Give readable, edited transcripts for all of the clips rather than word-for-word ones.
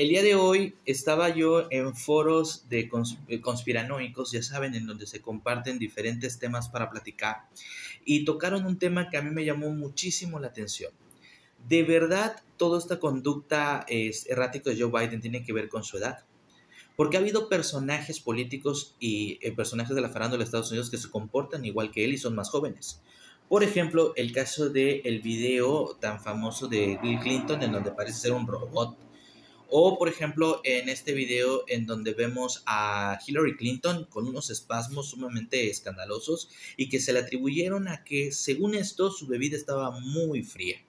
El día de hoy estaba yo en foros de conspiranoicos, ya saben, en donde se comparten diferentes temas para platicar, y tocaron un tema que a mí me llamó muchísimo la atención. ¿De verdad toda esta conducta errática de Joe Biden tiene que ver con su edad? Porque ha habido personajes políticos y personajes de la farándula de Estados Unidos que se comportan igual que él y son más jóvenes. Por ejemplo, el caso del video tan famoso de Bill Clinton, en donde parece ser un robot. O, por ejemplo, en este video en donde vemos a Hillary Clinton con unos espasmos sumamente escandalosos y que se le atribuyeron a que, según esto, su bebida estaba muy fría.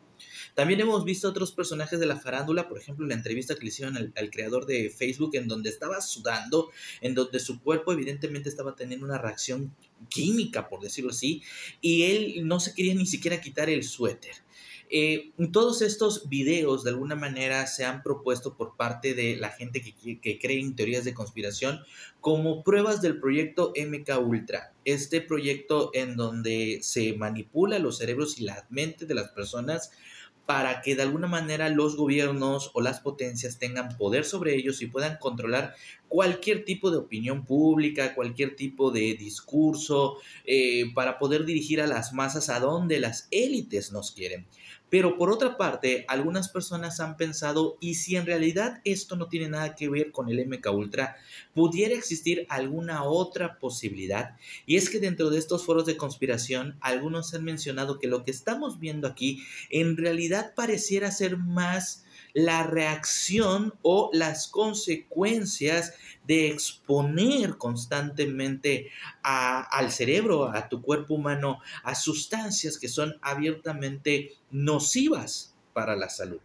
También hemos visto otros personajes de la farándula, por ejemplo, la entrevista que le hicieron al creador de Facebook, en donde estaba sudando, en donde su cuerpo evidentemente estaba teniendo una reacción química, por decirlo así, y él no se quería ni siquiera quitar el suéter. Todos estos videos de alguna manera se han propuesto por parte de la gente que cree en teorías de conspiración como pruebas del proyecto MK Ultra. Este proyecto en donde se manipula los cerebros y la mente de las personas para que de alguna manera los gobiernos o las potencias tengan poder sobre ellos y puedan controlar cualquier tipo de opinión pública, cualquier tipo de discurso, para poder dirigir a las masas a donde las élites nos quieren. Pero por otra parte, algunas personas han pensado, ¿y si en realidad esto no tiene nada que ver con el MK Ultra? ¿Pudiera existir alguna otra posibilidad? Y es que dentro de estos foros de conspiración, algunos han mencionado que lo que estamos viendo aquí en realidad pareciera ser más la reacción o las consecuencias de exponer constantemente al cerebro, a tu cuerpo humano, a sustancias que son abiertamente nocivas para la salud.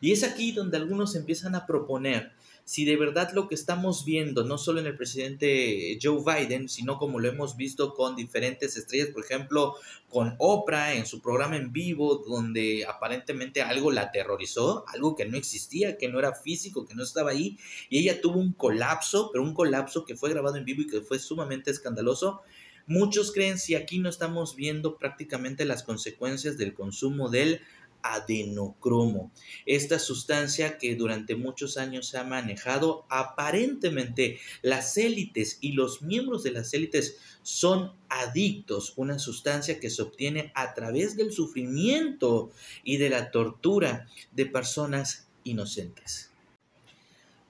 Y es aquí donde algunos empiezan a proponer si de verdad lo que estamos viendo, no solo en el presidente Joe Biden, sino como lo hemos visto con diferentes estrellas, por ejemplo, con Oprah en su programa en vivo, donde aparentemente algo la aterrorizó, algo que no existía, que no era físico, que no estaba ahí, y ella tuvo un colapso, pero un colapso que fue grabado en vivo y que fue sumamente escandaloso. Muchos creen si aquí no estamos viendo prácticamente las consecuencias del consumo del adenocromo, esta sustancia que durante muchos años se ha manejado. Aparentemente las élites y los miembros de las élites son adictos, una sustancia que se obtiene a través del sufrimiento y de la tortura de personas inocentes.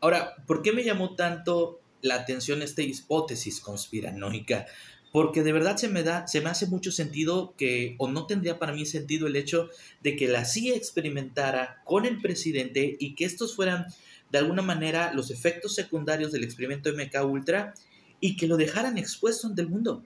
Ahora, ¿por qué me llamó tanto la atención esta hipótesis conspiranoica? Porque de verdad se me hace mucho sentido que, o no tendría para mí sentido el hecho de que la CIA experimentara con el presidente y que estos fueran de alguna manera los efectos secundarios del experimento MK Ultra y que lo dejaran expuesto ante el mundo.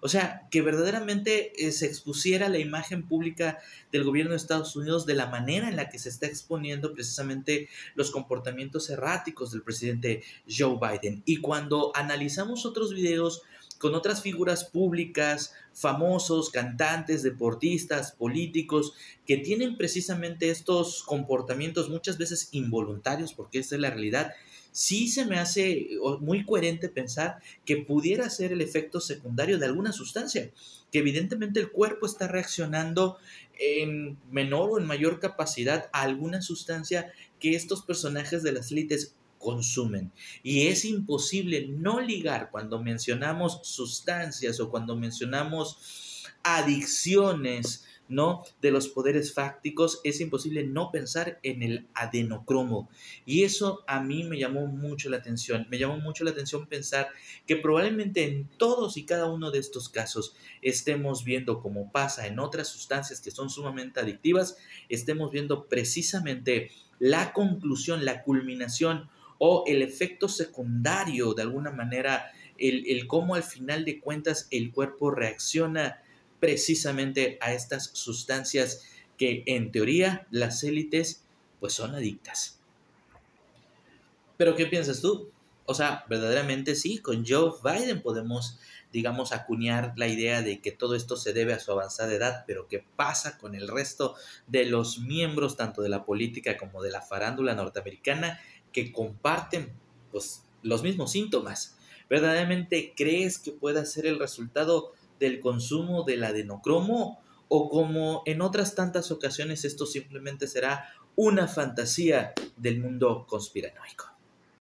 O sea, que verdaderamente se expusiera la imagen pública del gobierno de Estados Unidos de la manera en la que se está exponiendo precisamente los comportamientos erráticos del presidente Joe Biden. Y cuando analizamos otros videos con otras figuras públicas, famosos, cantantes, deportistas, políticos, que tienen precisamente estos comportamientos muchas veces involuntarios, porque esa es la realidad, sí se me hace muy coherente pensar que pudiera ser el efecto secundario de alguna sustancia, que evidentemente el cuerpo está reaccionando en menor o en mayor capacidad a alguna sustancia que estos personajes de las élites consumen. Y es imposible no ligar cuando mencionamos sustancias o cuando mencionamos adicciones, ¿no?, de los poderes fácticos, es imposible no pensar en el adenocromo. Y eso a mí me llamó mucho la atención. Me llamó mucho la atención pensar que probablemente en todos y cada uno de estos casos estemos viendo, como pasa en otras sustancias que son sumamente adictivas, estemos viendo precisamente la conclusión, la culminación o el efecto secundario, de alguna manera, el cómo al final de cuentas el cuerpo reacciona precisamente a estas sustancias que en teoría las élites pues son adictas. Pero ¿qué piensas tú? O sea, verdaderamente sí, con Joe Biden podemos, digamos, acuñar la idea de que todo esto se debe a su avanzada edad, pero ¿qué pasa con el resto de los miembros, tanto de la política como de la farándula norteamericana, que comparten pues los mismos síntomas? ¿Verdaderamente crees que pueda ser el resultado del consumo del adenocromo? ¿O como en otras tantas ocasiones esto simplemente será una fantasía del mundo conspiranoico.